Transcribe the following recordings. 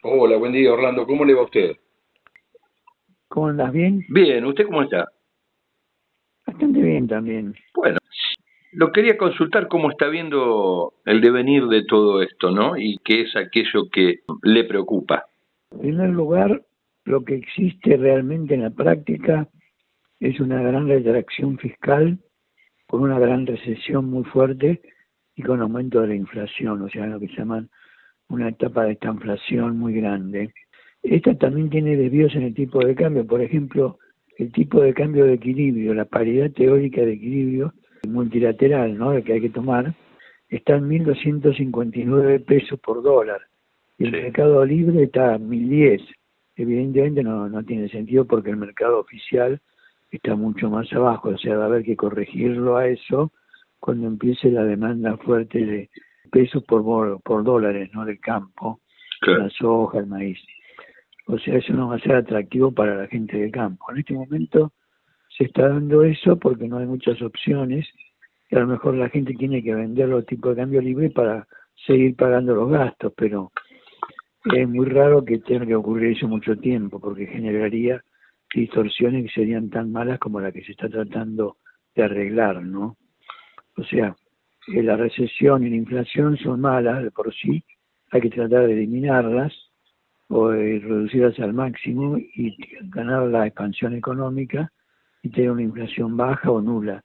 Hola, buen día Orlando, ¿cómo le va a usted? ¿Cómo andas? ¿Bien? Bien, ¿usted cómo está? Bastante bien también. Bueno, lo quería consultar cómo está viendo el devenir de todo esto, ¿no? Y qué es aquello que le preocupa. En primer lugar, lo que existe realmente en la práctica es una gran retracción fiscal con una gran recesión muy fuerte y con aumento de la inflación, o sea, lo que llaman una etapa de estanflación muy grande. Esta también tiene desvíos en el tipo de cambio, por ejemplo, el tipo de cambio de equilibrio, la paridad teórica de equilibrio multilateral, ¿no? El que hay que tomar, está en 1.259 pesos por dólar y el Sí, mercado libre está a 1.010. Evidentemente no tiene sentido porque el mercado oficial está mucho más abajo, o sea, va a haber que corregirlo a eso cuando empiece la demanda fuerte de pesos por dólares, ¿no? Del campo, claro. la soja, el maíz. O sea, eso no va a ser atractivo para la gente del campo. En este momento se está dando eso porque no hay muchas opciones y a lo mejor la gente tiene que vender los tipos de cambio libre para seguir pagando los gastos, pero es muy raro que tenga que ocurrir eso mucho tiempo porque generaría distorsiones que serían tan malas como la que se está tratando de arreglar, ¿no? O sea, la recesión y la inflación son malas de por sí, hay que tratar de eliminarlas o de reducirlas al máximo y ganar la expansión económica y tener una inflación baja o nula.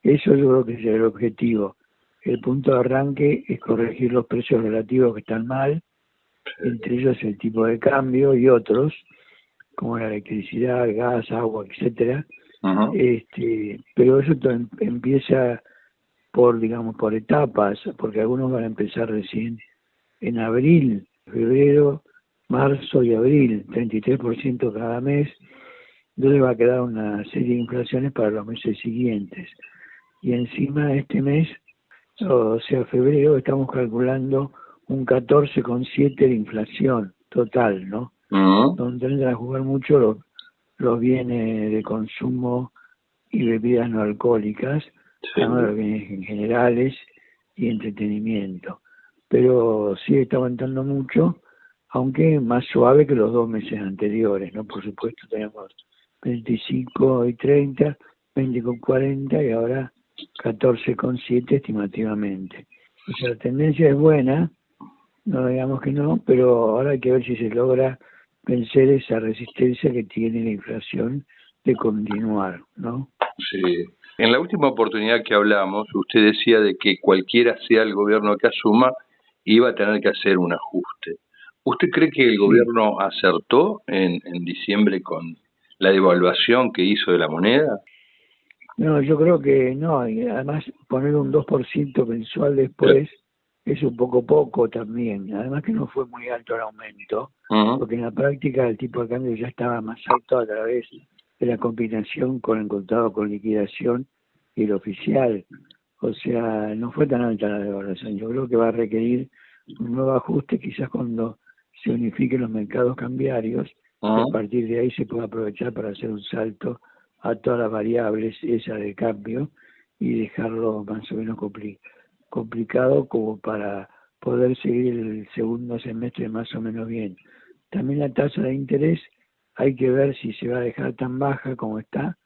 Eso yo creo que es el objetivo. El punto de arranque es corregir los precios relativos que están mal, entre ellos el tipo de cambio y otros, como la electricidad, gas, agua, etcétera. Ujú. Pero eso empieza por, digamos, por etapas, porque algunos van a empezar recién en abril, febrero, marzo y abril, 33% cada mes. Entonces va a quedar una serie de inflaciones para los meses siguientes. Y encima este mes, o sea, febrero, estamos calculando un 14,7 de inflación total, ¿no? Ujú. Donde entran a jugar mucho los bienes de consumo y bebidas no alcohólicas, además de Sí. los bienes en generales y entretenimiento. Pero sí está aumentando mucho, aunque más suave que los 2 meses anteriores, ¿no? Por supuesto tenemos 25 y 30, 20,40 y ahora 14,7 estimativamente. O sea, la tendencia es buena, no digamos que no, pero ahora hay que ver si se logra vencer esa resistencia que tiene la inflación de continuar, ¿no? Sí. En la última oportunidad que hablamos, usted decía de que cualquiera sea el gobierno que asuma, iba a tener que hacer un ajuste. ¿Usted cree que el Sí, gobierno acertó en diciembre con la devaluación que hizo de la moneda? no, yo creo que no, y además poner un 2% mensual Claro. después es un poco también, además que no fue muy alto el aumento, Ujú. porque en la práctica el tipo de cambio ya estaba más alto a través de la combinación con el contado con liquidación y el oficial, o sea, no fue tan alta la devaluación, yo creo que va a requerir un nuevo ajuste quizás cuando se unifiquen los mercados cambiarios y a Ujú. partir de ahí se pueda aprovechar para hacer un salto a todas las variables esa de cambio y dejarlo más o menos complicado como para poder seguir el segundo semestre más o menos bien. También la tasa de interés hay que ver si se va a dejar tan baja como está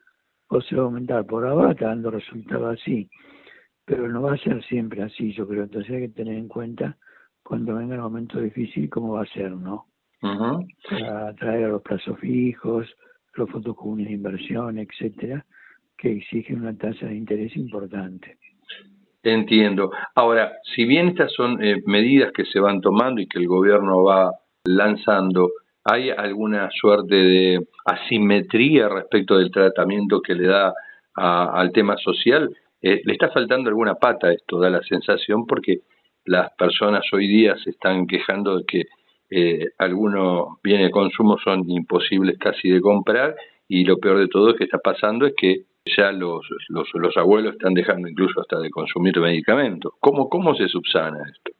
o se va a aumentar. Por ahora está dando resultados así, pero no va a ser siempre así, yo creo. Entonces hay que tener en cuenta cuando venga el momento difícil cómo va a ser, ¿no? Ujú. Para atraer a los plazos fijos, los fondos comunes de inversión, etcétera, que exigen una tasa de interés importante. Entiendo. Ahora, si bien estas son medidas que se van tomando y que el gobierno va lanzando, ¿hay alguna suerte de asimetría respecto del tratamiento que le da al tema social? ¿Le está faltando alguna pata a esto? Da la sensación porque las personas hoy día se están quejando de que algunos bienes de consumo son imposibles casi de comprar y lo peor de todo es que está pasando es que ya los abuelos están dejando incluso hasta de consumir medicamentos. ¿Cómo se subsana esto?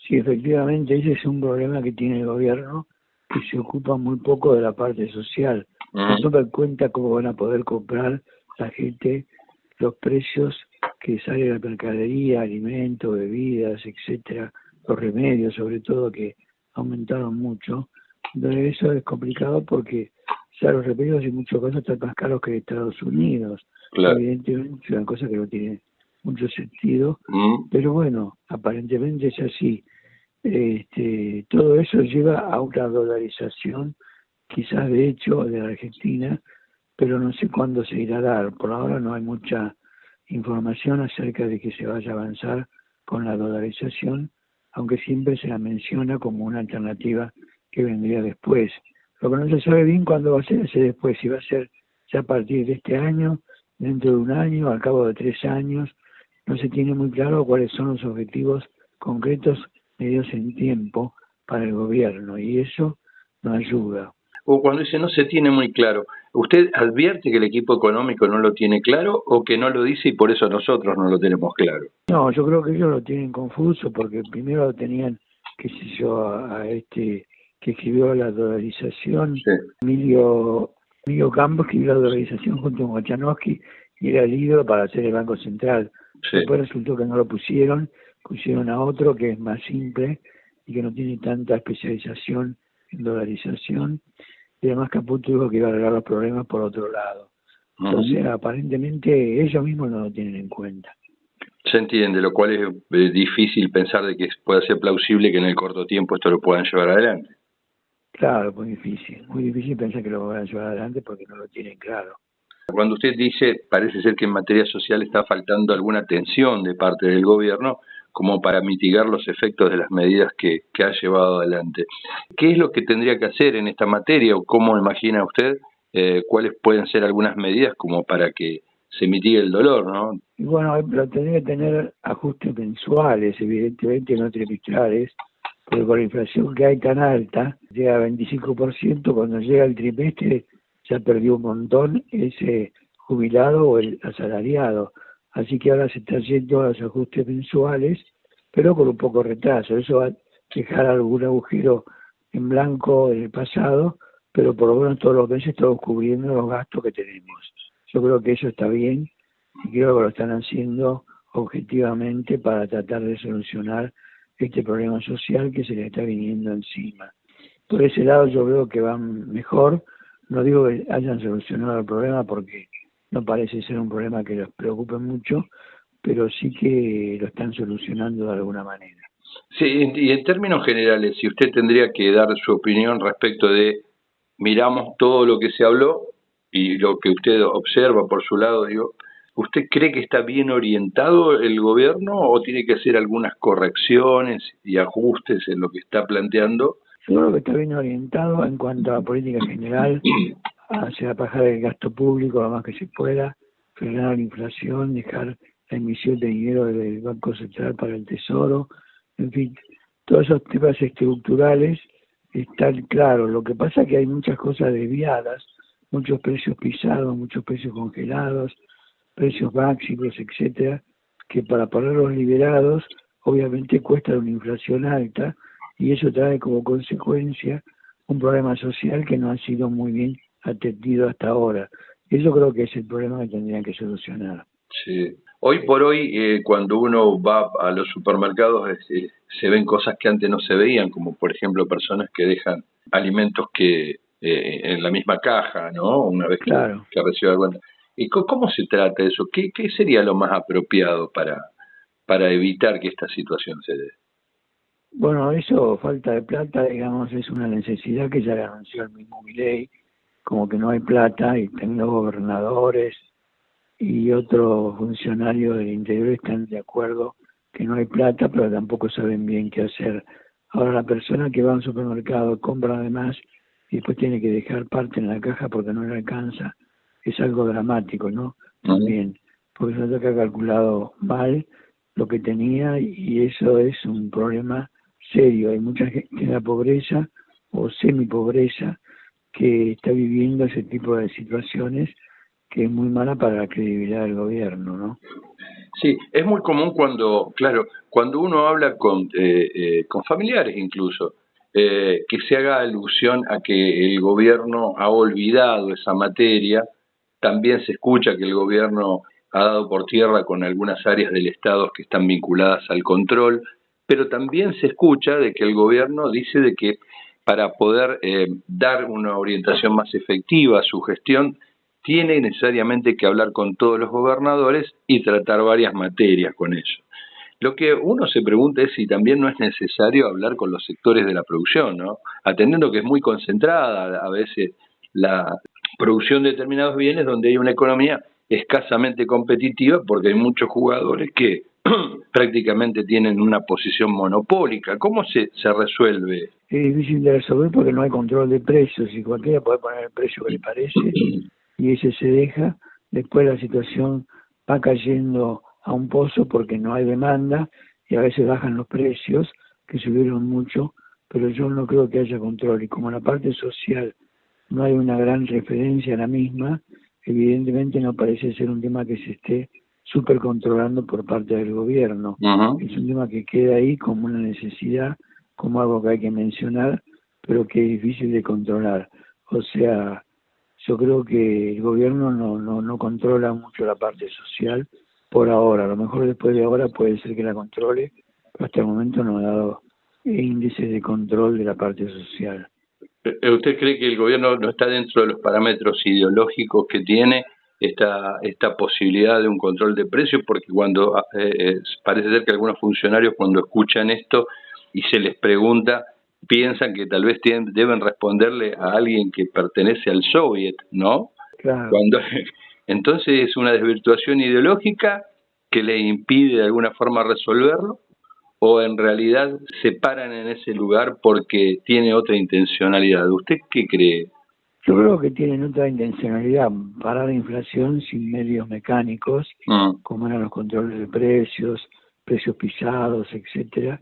Sí, efectivamente, ese es un problema que tiene el gobierno, que se ocupa muy poco de la parte social. No Ujú. toma en cuenta cómo van a poder comprar la gente los precios que sale la mercadería, alimentos, bebidas, etcétera, los remedios sobre todo que aumentaron mucho Entonces eso es complicado porque, ya los repetidos en muchos casos están más caros que Estados Unidos. Claro. Evidentemente es una cosa que no tiene mucho sentido, Mm. pero bueno, aparentemente es así. Todo eso lleva a una dolarización, quizás de hecho, de la Argentina, pero no sé cuándo se irá a dar. Por ahora no hay mucha información acerca de que se vaya a avanzar con la dolarización, aunque siempre se la menciona como una alternativa que vendría después. Lo que no se sabe bien cuándo va a ser ese después, si va a ser ya a partir de este año, dentro de un año, al cabo de 3 años. No se tiene muy claro cuáles son los objetivos concretos medidos en tiempo para el gobierno, y eso no ayuda. O cuando dice no se tiene muy claro, ¿usted advierte que el equipo económico no lo tiene claro o que no lo dice y por eso nosotros no lo tenemos claro? No, yo creo que ellos lo tienen confuso porque primero lo tenían, qué sé yo, a este que escribió la dolarización, Sí, Emilio Campos escribió la dolarización junto con Wachanowski y era el ídolo para hacer el Banco Central. sí. Después resultó que no lo pusieron a otro que es más simple y que no tiene tanta especialización en dolarización, y además Caputo dijo que iba a arreglar los problemas por otro lado. Entonces, aparentemente ellos mismos no lo tienen en cuenta. Se entiende, lo cual es difícil pensar de que pueda ser plausible que en el corto tiempo esto lo puedan llevar adelante. Claro, muy difícil pensar que lo van a llevar adelante porque no lo tienen claro. Cuando usted dice, parece ser que en materia social está faltando alguna atención de parte del gobierno como para mitigar los efectos de las medidas que ha llevado adelante. ¿Qué es lo que tendría que hacer en esta materia o cómo imagina usted cuáles pueden ser algunas medidas como para que se mitigue el dolor, ¿no? Y bueno, pero tendría que tener ajustes mensuales, evidentemente no trimestrales, porque con la inflación que hay tan alta, llega a 25%, cuando llega el trimestre ya perdió un montón ese jubilado o el asalariado. Así que ahora se está haciendo los ajustes mensuales, pero con un poco de retraso. Eso va a dejar algún agujero en blanco en el pasado, pero por lo menos todos los meses estamos cubriendo los gastos que tenemos. Yo creo que eso está bien y creo que lo están haciendo objetivamente para tratar de solucionar este problema social que se le está viniendo encima. Por ese lado yo veo que van mejor. No digo que hayan solucionado el problema porque no parece ser un problema que los preocupe mucho, pero sí que lo están solucionando de alguna manera. Sí, y en términos generales, si usted tendría que dar su opinión respecto de, miramos todo lo que se habló y lo que usted observa por su lado, digo, ¿usted cree que está bien orientado el gobierno o tiene que hacer algunas correcciones y ajustes en lo que está planteando? Yo creo que está bien orientado en cuanto a la política general, hacia bajar el gasto público lo más que se pueda, frenar la inflación, dejar la emisión de dinero del Banco Central para el Tesoro, en fin, todos esos temas estructurales están claros. Lo que pasa es que hay muchas cosas desviadas, muchos precios pisados, muchos precios congelados, precios máximos, etcétera, que para ponerlos liberados obviamente cuesta una inflación alta y eso trae como consecuencia un problema social que no ha sido muy bien atendido hasta ahora. Eso creo que es el problema que tendrían que solucionar. Sí. Hoy por hoy, cuando uno va a los supermercados, se ven cosas que antes no se veían, como por ejemplo personas que dejan alimentos que en la misma caja, ¿no? Una vez Claro. que recibe algo. ¿Y cómo se trata eso? ¿Qué sería lo más apropiado para evitar que esta situación se dé? Bueno, eso, falta de plata, digamos, es una necesidad que ya le anunció el mismo Milei, como que no hay plata y también los gobernadores y otros funcionarios del interior están de acuerdo que no hay plata, pero tampoco saben bien qué hacer. Ahora la persona que va a un supermercado compra además y después tiene que dejar parte en la caja porque no le alcanza, es algo dramático, ¿no? También, porque se que ha calculado mal lo que tenía y eso es un problema serio. Hay mucha gente en la pobreza o semipobreza que está viviendo ese tipo de situaciones que es muy mala para la credibilidad del gobierno, ¿no? Sí, es muy común cuando uno habla con familiares incluso, que se haga alusión a que el gobierno ha olvidado esa materia. También se escucha que el gobierno ha dado por tierra con algunas áreas del Estado que están vinculadas al control, pero también se escucha de que el gobierno dice de que para poder dar una orientación más efectiva a su gestión, tiene necesariamente que hablar con todos los gobernadores y tratar varias materias con ellos. Lo que uno se pregunta es si también no es necesario hablar con los sectores de la producción, ¿no? Atendiendo que es muy concentrada a veces la producción de determinados bienes donde hay una economía escasamente competitiva porque hay muchos jugadores que prácticamente tienen una posición monopólica. ¿Cómo se resuelve? Es difícil de resolver porque no hay control de precios y cualquiera puede poner el precio que le parece y ese se deja. Después la situación va cayendo a un pozo porque no hay demanda y a veces bajan los precios, que subieron mucho, pero yo no creo que haya control. Y como en la parte social no hay una gran referencia a la misma, evidentemente no parece ser un tema que se esté súper controlando por parte del gobierno. Es un tema que queda ahí como una necesidad, como algo que hay que mencionar, pero que es difícil de controlar. O sea, yo creo que el gobierno no controla mucho la parte social por ahora. A lo mejor después de ahora puede ser que la controle, pero hasta el momento no ha dado índices de control de la parte social. ¿Usted cree que el gobierno no está dentro de los parámetros ideológicos que tiene esta posibilidad de un control de precios? Porque cuando parece ser que algunos funcionarios cuando escuchan esto y se les pregunta, piensan que tal vez deben responderle a alguien que pertenece al Soviet, ¿no? Claro. Entonces es una desvirtuación ideológica que le impide de alguna forma resolverlo, o en realidad se paran en ese lugar porque tiene otra intencionalidad. ¿Usted qué cree? Yo creo que tienen otra intencionalidad, parar la inflación sin medios mecánicos, como eran los controles de precios, precios pisados, etcétera,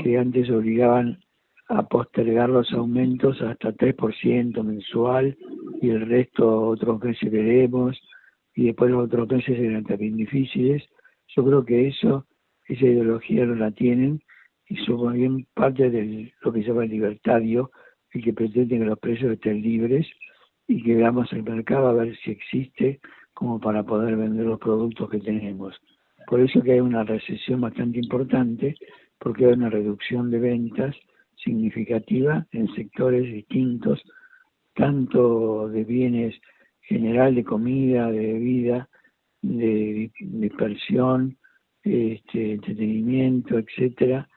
que antes obligaban a postergar los aumentos hasta 3% mensual y el resto otros meses veremos, y después los otros meses eran también difíciles. Yo creo que esa ideología no la tienen y son bien parte de lo que se llama el libertario, el que pretende que los precios estén libres y que veamos el mercado a ver si existe como para poder vender los productos que tenemos. Por eso que hay una recesión bastante importante, porque hay una reducción de ventas significativa en sectores distintos, tanto de bienes general, de comida, de bebida, de dispersión, entretenimiento, etcétera,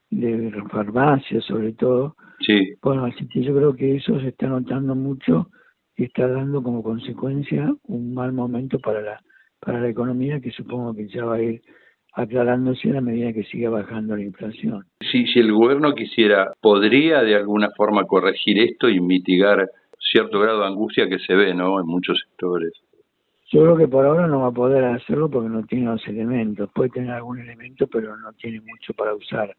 de farmacias sobre todo. Sí. Bueno, así que yo creo que eso se está notando mucho y está dando como consecuencia un mal momento para la economía, que supongo que ya va a ir aclarándose a la medida que siga bajando la inflación. Si el gobierno quisiera, ¿podría de alguna forma corregir esto y mitigar cierto grado de angustia que se ve, ¿no?, en muchos sectores? Yo creo que por ahora no va a poder hacerlo porque no tiene los elementos. Puede tener algún elemento, pero no tiene mucho para usar.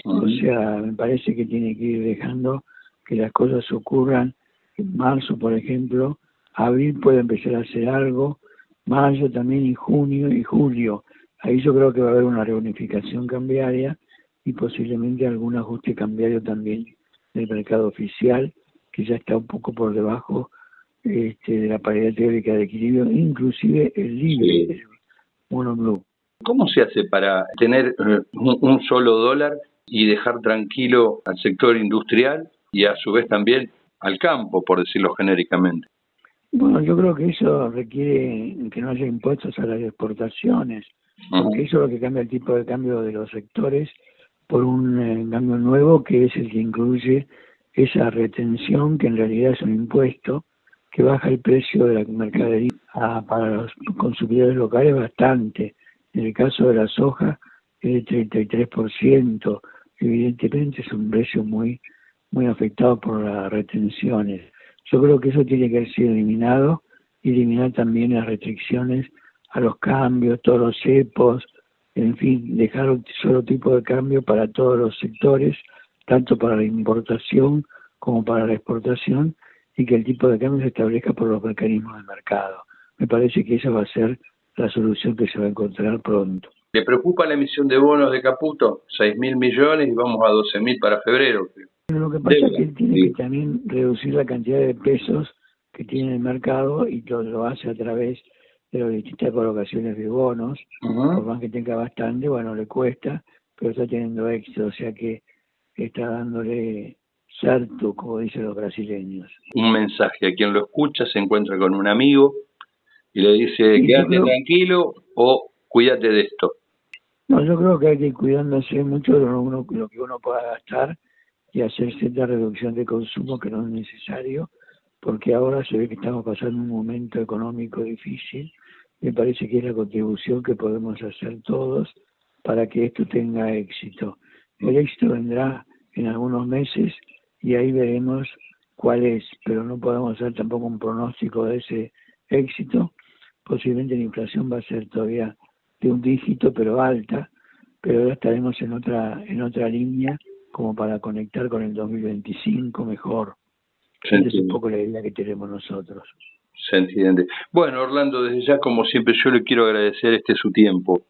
O sea, me parece que tiene que ir dejando que las cosas ocurran. En marzo, por ejemplo, abril puede empezar a hacer algo, mayo también, y junio y julio. Ahí yo creo que va a haber una reunificación cambiaria y posiblemente algún ajuste cambiario también del mercado oficial, que ya está un poco por debajo de la paridad teórica de equilibrio, inclusive el libre, el mono blue. ¿Cómo se hace para tener un solo dólar y dejar tranquilo al sector industrial y a su vez también al campo, por decirlo genéricamente? Bueno, yo creo que eso requiere que no haya impuestos a las exportaciones, porque eso es lo que cambia el tipo de cambio de los sectores por un cambio nuevo que es el que incluye esa retención, que en realidad es un impuesto que baja el precio de la mercadería para los consumidores locales bastante. En el caso de la soja es de 33%, evidentemente es un precio muy afectado por las retenciones. Yo creo que eso tiene que ser eliminado, eliminar también las restricciones a los cambios, todos los cepos, en fin, dejar un solo tipo de cambio para todos los sectores, tanto para la importación como para la exportación, y que el tipo de cambio se establezca por los mecanismos del mercado. Me parece que esa va a ser la solución que se va a encontrar pronto. ¿Le preocupa la emisión de bonos de Caputo? 6.000 millones y vamos a 12.000 para febrero. Pero lo que pasa es que él tiene que también reducir la cantidad de pesos que tiene el mercado y lo hace a través de las distintas colocaciones de bonos. Por más que tenga bastante, bueno, le cuesta, pero está teniendo éxito, o sea que está dándole certo, como dicen los brasileños. Un mensaje a quien lo escucha, se encuentra con un amigo y le dice, Sí, quédate tranquilo o cuídate de esto. No, yo creo que hay que ir cuidándose mucho de lo que uno pueda gastar y hacer cierta reducción de consumo que no es necesario, porque ahora se ve que estamos pasando un momento económico difícil. Me parece que es la contribución que podemos hacer todos para que esto tenga éxito. El éxito vendrá en algunos meses y ahí veremos cuál es, pero no podemos hacer tampoco un pronóstico de ese éxito. Posiblemente la inflación va a ser todavía de un dígito, pero alta, pero ahora estaremos en otra línea como para conectar con el 2025 mejor. Esa es un poco la idea que tenemos nosotros. Se entiende. Bueno, Orlando, desde ya, como siempre, yo le quiero agradecer su tiempo.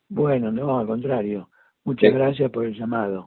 Bueno, no, al contrario. Muchas gracias por el llamado.